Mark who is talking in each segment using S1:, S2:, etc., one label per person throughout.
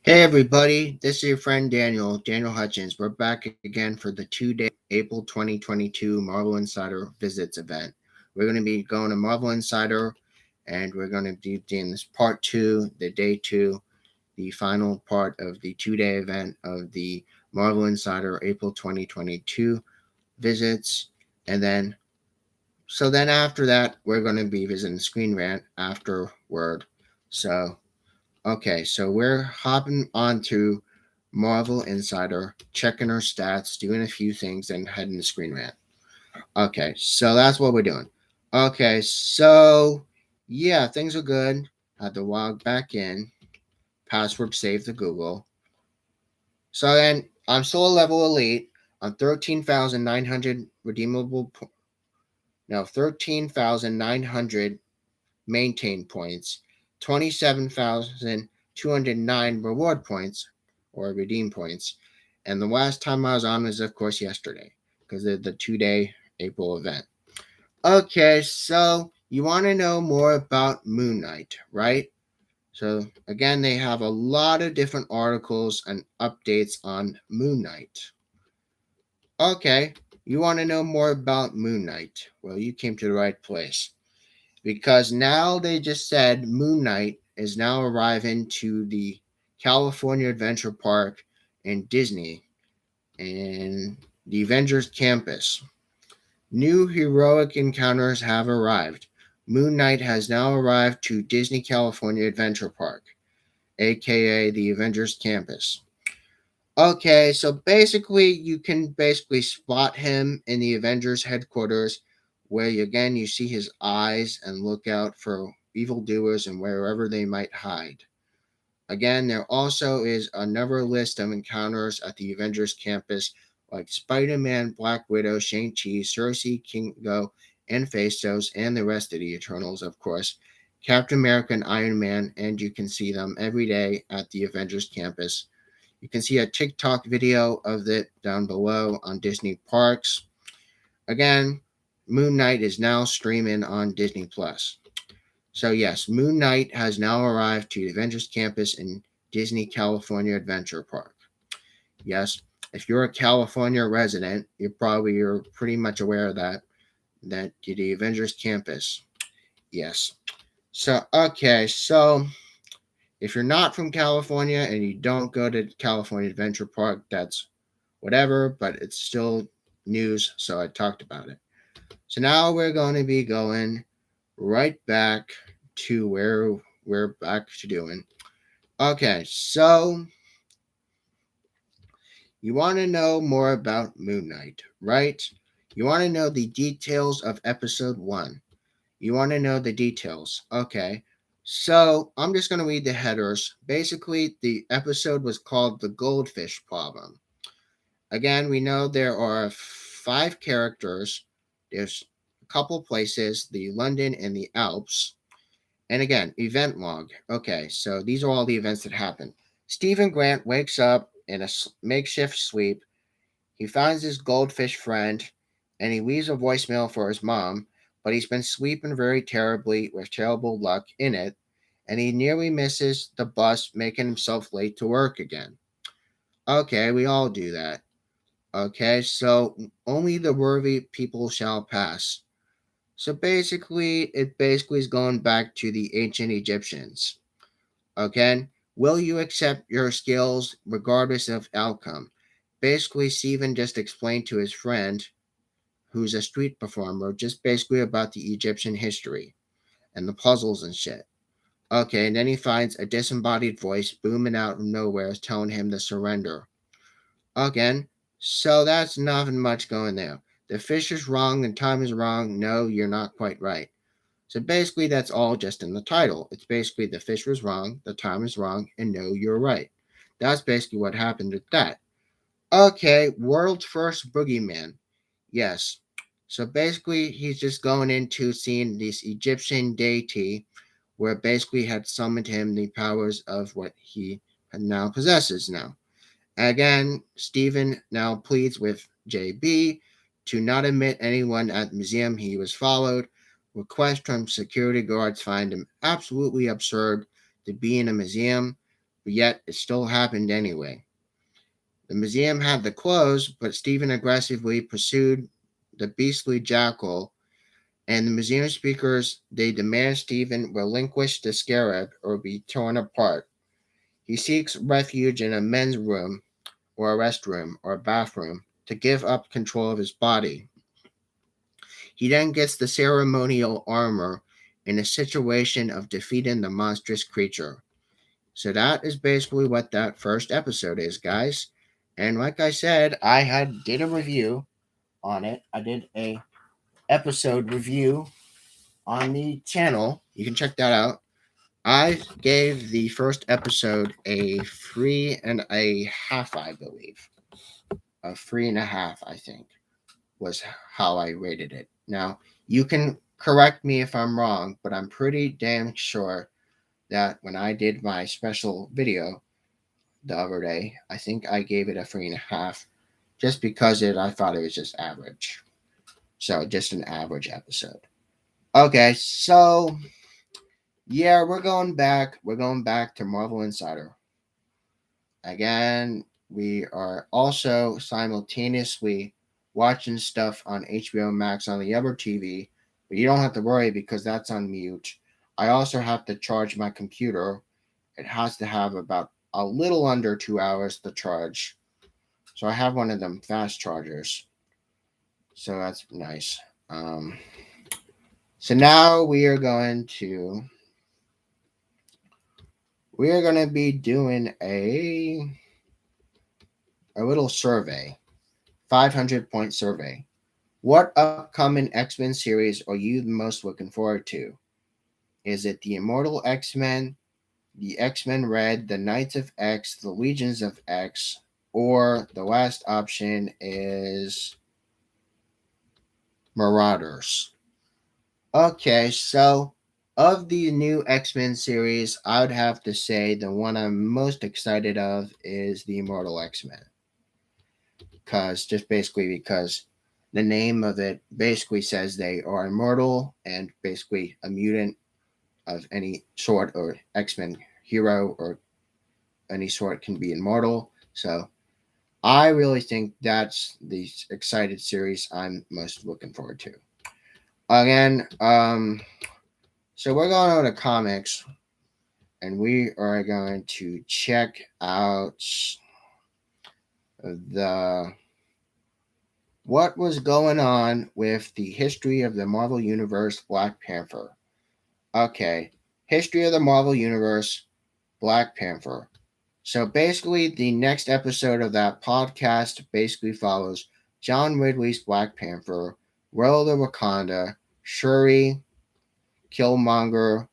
S1: Hey everybody, this is your friend Daniel Hutchins. We're back again for the 2-day April 2022 Marvel Insider Visits event. We're going to be going to Marvel Insider and we're going to be doing this part 2, the day 2, the final part of the 2-day event of the Marvel Insider April 2022 visits. And then after that, we're going to be visiting Screen Rant afterward. So we're hopping onto Marvel Insider, checking our stats, doing a few things, and heading to Screen Rant. Okay, so that's what we're doing. Okay, so yeah, things are good. Had to log back in, password saved to Google. So then I'm still a level elite. I'm 13,900 redeemable, 13,900 maintain points, 27,209 reward points or redeem points. And the last time I was on was, of course, yesterday because of the 2-day April event. Okay, so you want to know more about Moon Knight, right? So, again, they have a lot of different articles and updates on Moon Knight. Okay, you want to know more about Moon Knight? Well, you came to the right place. Because now they just said Moon Knight is now arriving to the California Adventure Park in Disney and the Avengers campus. New heroic encounters have arrived. Moon Knight has now arrived to Disney California Adventure Park, aka the Avengers campus. Okay, so basically you can basically spot him in the Avengers headquarters where again you see his eyes and look out for evildoers and wherever they might hide. Again, there also is another list of encounters at the Avengers campus like Spider-Man, Black Widow, Shang-Chi, Cersei, Kingo, and Phastos, and the rest of the Eternals, of course, Captain America and Iron Man, and you can see them every day at the Avengers campus. You can see a TikTok video of it down below on Disney Parks. Again, Moon Knight is now streaming on Disney Plus. So yes, Moon Knight has now arrived to the Avengers campus in Disney California Adventure Park. Yes, if you're a California resident, you're pretty much aware of that the Avengers campus. Yes. So if you're not from California and you don't go to California Adventure Park, that's whatever, but it's still news, so I talked about it. So now we're going to be going right back to where we're back to doing. Okay, so you want to know more about Moon Knight, right? You want to know the details of episode 1. You want to know the details. Okay. So I'm just going to read the headers. Basically, the episode was called The Goldfish Problem. Again, we know there are 5 characters. There's a couple places, the London and the Alps. And again, event log. Okay, so these are all the events that happen. Stephen Grant wakes up in a makeshift sleep. He finds his goldfish friend and he leaves a voicemail for his mom, but he's been sleeping very terribly with terrible luck in it, and he nearly misses the bus, making himself late to work again. Okay, we all do that. Okay, so only the worthy people shall pass. So basically, it basically is going back to the ancient Egyptians. Okay, will you accept your skills regardless of outcome? Basically, Stephen just explained to his friend, who's a street performer, just basically about the Egyptian history and the puzzles and shit. Okay, and then he finds a disembodied voice booming out of nowhere telling him to surrender. Again, so that's nothing much going there. The fish is wrong, the time is wrong. No, you're not quite right. So basically, that's all just in the title. It's basically the fish was wrong, the time is wrong, and no, you're right. That's basically what happened with that. Okay, world's first boogeyman. Yes. So basically, he's just going into seeing this Egyptian deity where basically had summoned him the powers of what he now possesses now. Again, Stephen now pleads with JB to not admit anyone at the museum he was followed. Request from security guards find him absolutely absurd to be in a museum. but yet it still happened anyway. The museum had to close, but Stephen aggressively pursued the beastly jackal, and the museum speakers they demand Stephen relinquish the scarab or be torn apart. He seeks refuge in a men's room or a restroom or a bathroom to give up control of his body. He then gets the ceremonial armor in a situation of defeating the monstrous creature. So that is basically what that first episode is, guys. And like I said, I had did a review on it. I did a episode review on the channel. You can check that out. I gave the first episode a 3.5, I believe. A 3.5, I think, was how I rated it. Now, you can correct me if I'm wrong, but I'm pretty damn sure that when I did my special video the other day, I think I gave it a 3.5 just because I thought it was just average. So, just an average episode. Okay, so yeah, we're going back. We're going back to Marvel Insider. Again, we are also simultaneously watching stuff on HBO Max on the other TV, but you don't have to worry because that's on mute. I also have to charge my computer. It has to have about a little under 2 hours to charge. So I have one of them fast chargers. So that's nice. So now we are going to be doing a little survey, 500-point survey. What upcoming X-Men series are you the most looking forward to? Is it the Immortal X-Men, the X-Men Red, the Knights of X, the Legions of X, or the last option is Marauders? Okay, so of the new X-Men series, I would have to say the one I'm most excited of is the Immortal X-Men. Because the name of it basically says they are immortal and basically a mutant of any sort or X-Men hero or any sort can be immortal. So I really think that's the excited series I'm most looking forward to. Again, so we're going over to comics and we are going to check out the what was going on with the history of the Marvel Universe Black Panther. Okay, history of the Marvel Universe Black Panther. So basically, the next episode of that podcast basically follows John Ridley's Black Panther, World of Wakanda, Shuri, Killmonger,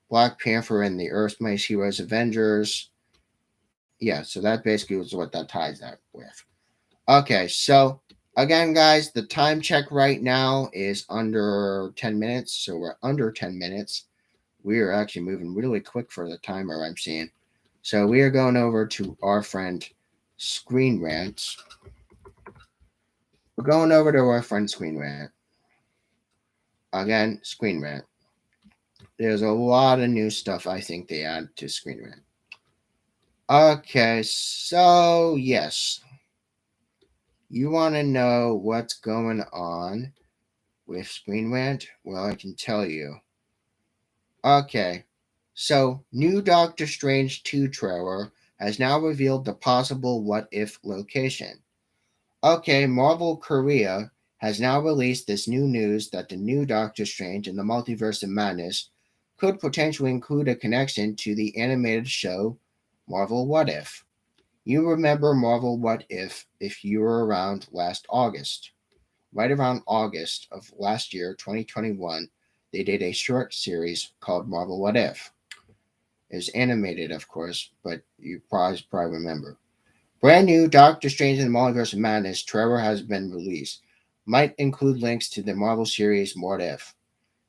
S1: Black Panther, and the Earth's Mightiest Heroes Avengers. Yeah, so that basically was what that ties that with. Okay, so again, guys, the time check right now is under 10 minutes. So we're under 10 minutes. We are actually moving really quick for the timer I'm seeing. So we are going over to our friend Screen Rant. We're going over to our friend Screen Rant. Again, Screen Rant. There's a lot of new stuff I think they add to Screen Rant. Okay, so yes. You want to know what's going on with Screen Rant? Well, I can tell you. Okay, so new Doctor Strange 2 trailer has now revealed the possible what if location. Okay, Marvel Korea has now released this new news that the new Doctor Strange in the Multiverse of Madness could potentially include a connection to the animated show Marvel What If. You remember Marvel What if you were around last August. Right around August of last year, 2021, they did a short series called Marvel What If. It was animated, of course, but you probably remember. Brand new Doctor Strange in the Multiverse of Madness trailer has been released. Might include links to the Marvel series What If.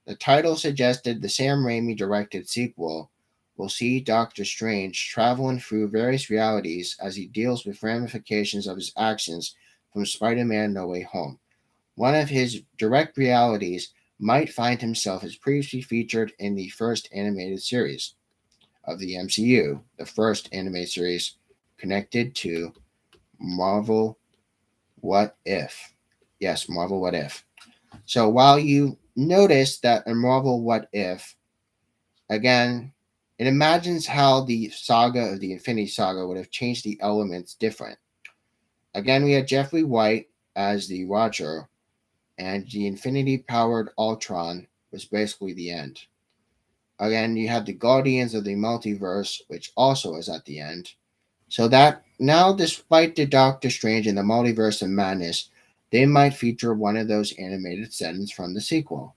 S1: The title suggested the Sam Raimi directed sequel will see Doctor Strange traveling through various realities as he deals with ramifications of his actions from Spider-Man No Way Home. One of his direct realities might find himself as previously featured in the first animated series. of the MCU, the first anime series connected to Marvel What If. Yes, Marvel What If. So while you notice that in Marvel What If, again, it imagines how the saga of the Infinity Saga would have changed the elements different. Again, we had Jeffrey White as the Watcher, and the Infinity powered Ultron was basically the end. Again, you have the Guardians of the Multiverse, which also is at the end. So that now, despite the Doctor Strange and the Multiverse of Madness, they might feature one of those animated settings from the sequel.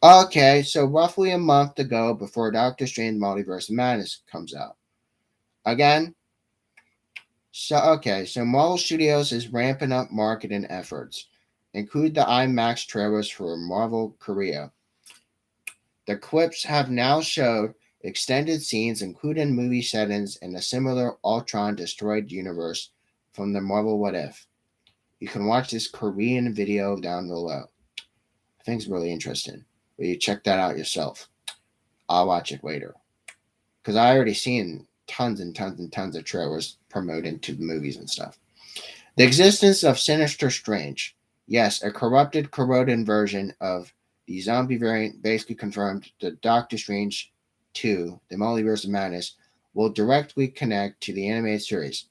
S1: Okay, so roughly a month to go before Doctor Strange Multiverse of Madness comes out. Again, so Marvel Studios is ramping up marketing efforts. Include the IMAX trailers for Marvel Korea. The clips have now showed extended scenes, including movie settings in a similar Ultron destroyed universe from the Marvel What If. You can watch this Korean video down below. I think it's really interesting. Will you check that out yourself? I'll watch it later. Because I already seen tons and tons and tons of trailers promoting to the movies and stuff. The existence of Sinister Strange. Yes, a corrupted, corroded version of the zombie variant basically confirmed that Doctor Strange 2, The Multiverse of Madness, will directly connect to the animated series.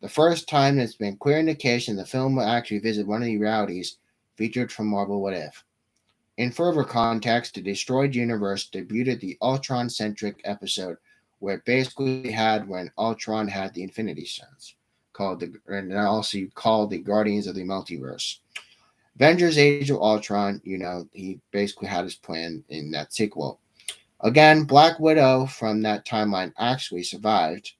S1: The first time it's been clear indication the film will actually visit one of the realities featured from Marvel What If. In further context, the Destroyed Universe debuted the Ultron-centric episode where it basically had when Ultron had the Infinity Stones, and also called the Guardians of the Multiverse. Avengers Age of Ultron, he basically had his plan in that sequel. Again, Black Widow from that timeline actually survived,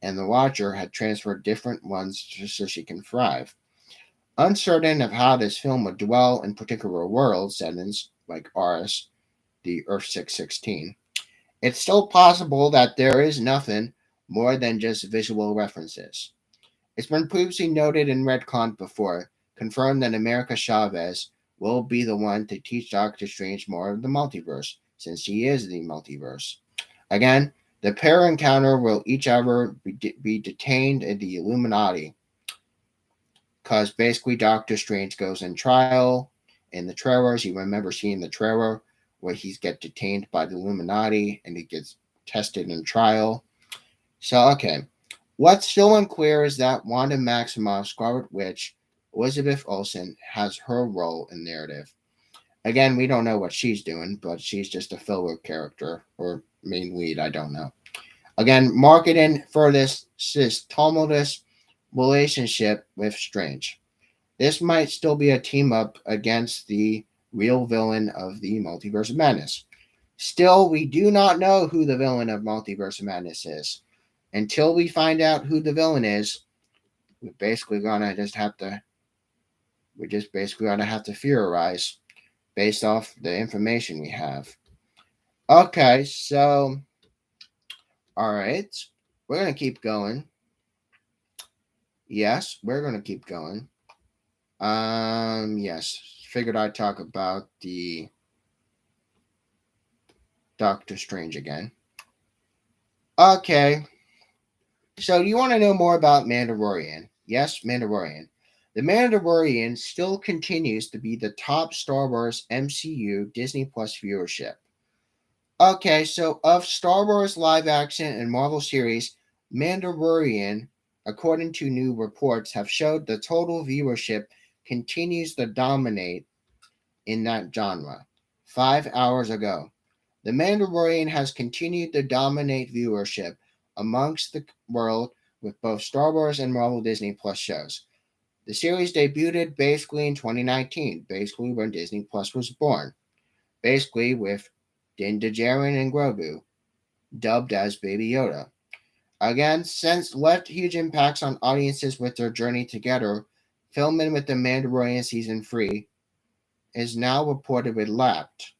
S1: and the Watcher had transferred different ones just so she can thrive. Uncertain of how this film would dwell in particular world settings, like ours, the Earth 616, it's still possible that there is nothing more than just visual references. It's been previously noted in Redcon before, confirmed that America Chavez will be the one to teach Doctor Strange more of the multiverse, since he is the multiverse. Again, the pair encounter will each ever be detained in the Illuminati, because basically Doctor Strange goes in trial in the trailers. You remember seeing the trailer where he gets detained by the Illuminati and he gets tested in trial. So, okay. What's still unclear is that Wanda Maximoff, Scarlet Witch, Elizabeth Olsen, has her role in narrative. Again, we don't know what she's doing, but she's just a filler character or main lead, I don't know. Again, marketing for this tumultuous relationship with Strange. This might still be a team up against the real villain of the Multiverse of Madness. Still, we do not know who the villain of Multiverse of Madness is. Until we find out who the villain is, we're basically gonna have to theorize based off the information we have. Okay, so all right, we're gonna keep going. Yes, we're gonna keep going. Yes, figured I'd talk about the Doctor Strange again. Okay, so you want to know more about Mandalorian? Yes, Mandalorian. The Mandalorian still continues to be the top Star Wars MCU Disney Plus viewership. Okay, so of Star Wars live action and Marvel series, Mandalorian, according to new reports, have showed the total viewership continues to dominate in that genre. 5 hours ago, The Mandalorian has continued to dominate viewership amongst the world with both Star Wars and Marvel Disney Plus shows. The series debuted basically in 2019, basically when Disney Plus was born, basically with Din Djarin and Grogu, dubbed as Baby Yoda. Again, since left huge impacts on audiences with their journey together, filming with The Mandalorian Season 3 is now reportedly lapped.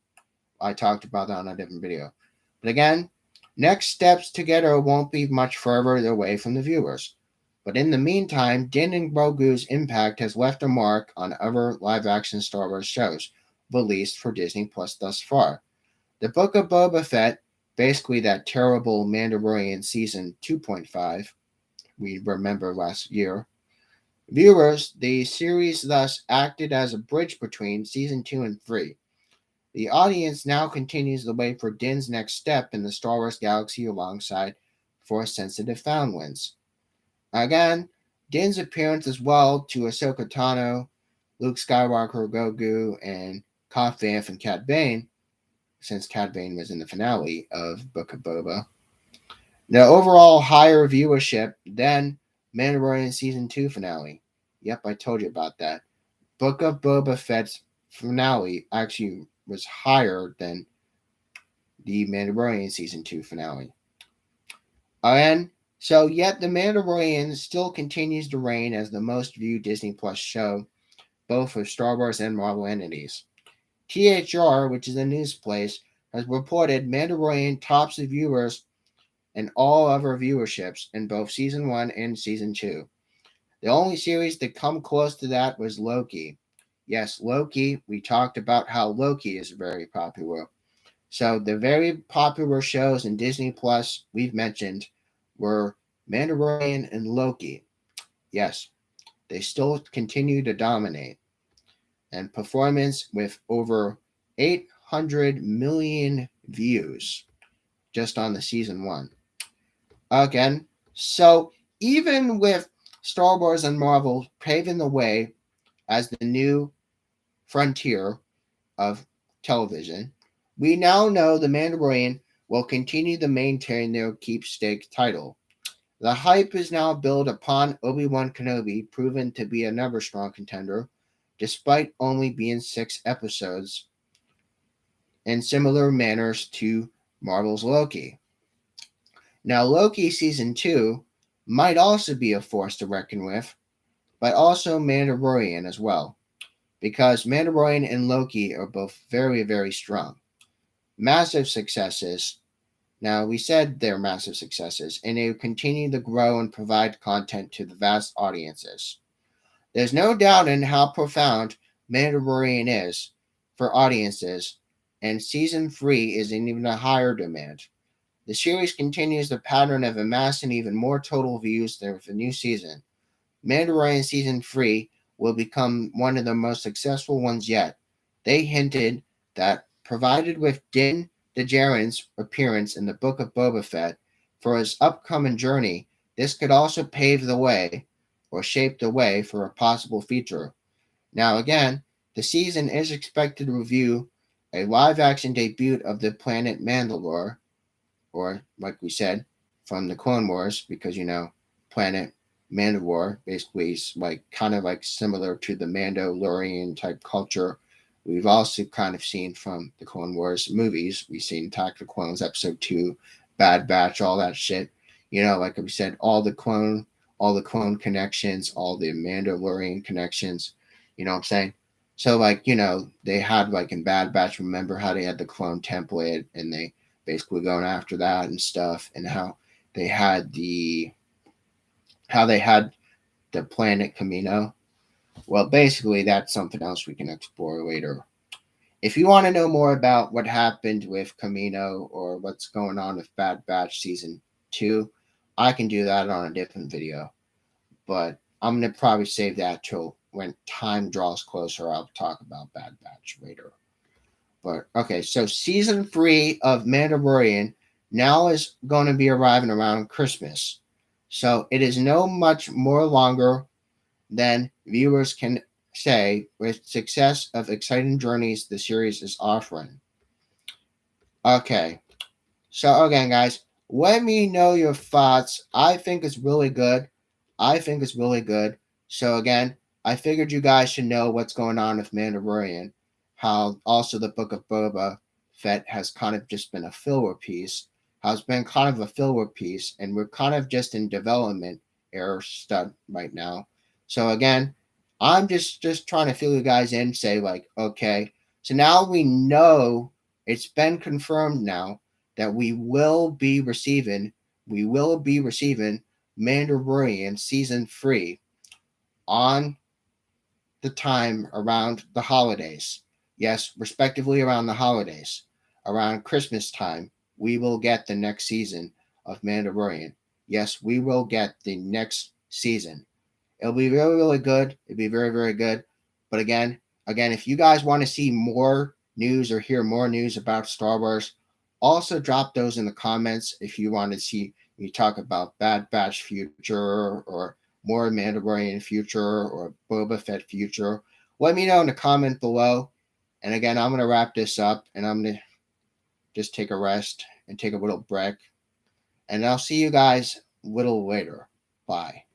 S1: I talked about that on a different video. But again, next steps together won't be much further away from the viewers. But in the meantime, Din and Grogu's impact has left a mark on other live-action Star Wars shows released for Disney Plus thus far. The Book of Boba Fett basically that terrible Mandalorian season 2.5 we remember last year. Viewers, the series thus acted as a bridge between season 2 and 3. The audience now continues to wait for Din's next step in the Star Wars galaxy alongside Force sensitive Foundlings. Again, Din's appearance as well to Ahsoka Tano, Luke Skywalker, Grogu, and Cobb Vanth and Cad Bane, since Cad Bane was in the finale of Book of Boba. The overall higher viewership than Mandalorian Season 2 finale. Yep, I told you about that. Book of Boba Fett's finale actually was higher than the Mandalorian Season 2 finale. And so, yet The Mandalorian still continues to reign as the most viewed Disney Plus show, both for Star Wars and Marvel entities. THR, which is a news place, has reported Mandalorian tops the viewers and all other viewerships in both Season 1 and Season 2. The only series to come close to that was Loki. Yes, Loki, we talked about how Loki is very popular. So the very popular shows in Disney Plus we've mentioned were Mandalorian and Loki. Yes, they still continue to dominate. And performance with over 800 million views just on the season 1. Again, so even with Star Wars and Marvel paving the way as the new frontier of television, we now know The Mandalorian will continue to maintain their keepsake title. The hype is now built upon Obi-Wan Kenobi, proven to be another strong contender, despite only being 6 episodes, in similar manners to Marvel's Loki. Now, Loki Season 2 might also be a force to reckon with, but also Mandalorian as well, because Mandalorian and Loki are both very, very strong. Massive successes. Now, we said they're massive successes, and they continue to grow and provide content to the vast audiences. There's no doubt in how profound Mandalorian is for audiences, and Season 3 is in even a higher demand. The series continues the pattern of amassing even more total views than with the new season. Mandarin Season 3 will become one of the most successful ones yet. They hinted that, provided with Din Djarin's appearance in the Book of Boba Fett for his upcoming journey, this could also pave the way or shape the way for a possible feature. Now, again, the season is expected to review a live action debut of the planet Mandalore, or like we said, from the Clone Wars, because planet Mandalore basically is like kind of like similar to the Mandalorian type culture we've also kind of seen from the Clone Wars movies. We've seen Attack of the Clones Episode 2, Bad Batch, all that shit. Like we said, all the clone connections, all the Mandalorian connections. You know what I'm saying? So they had like in Bad Batch, remember how they had the clone template and they basically going after that and stuff, and how they had the planet Camino. Well, basically that's something else we can explore later. If you want to know more about what happened with Camino or what's going on with Bad Batch Season 2, I can do that on a different video. But I'm going to probably save that till when time draws closer. I'll talk about Bad Batch later. But okay, so Season 3 of Mandalorian now is going to be arriving around Christmas. So it is no much more longer than viewers can say with success of exciting journeys the series is offering. Okay, so again, guys, let me know your thoughts. I think it's really good. So again, I figured you guys should know what's going on with Mandalorian. How also the Book of Boba Fett has kind of just been a filler piece. How it's been kind of a filler piece, and we're kind of just in development era stuff right now. So again, I'm just trying to fill you guys in, say like, okay, so now we know it's been confirmed now that we will be receiving Mandalorian Season 3 on the time around the holidays. Yes, respectively around the holidays, around Christmas time, we will get the next season of Mandalorian. Yes, we will get the next season. It'll be really, really good. It'll be very, very good. But again, if you guys want to see more news or hear more news about Star Wars, also drop those in the comments if you want to see me talk about Bad Batch future or more Mandalorian future or Boba Fett future. Let me know in the comment below. And again, I'm gonna wrap this up and I'm gonna just take a rest and take a little break. And I'll see you guys a little later. Bye.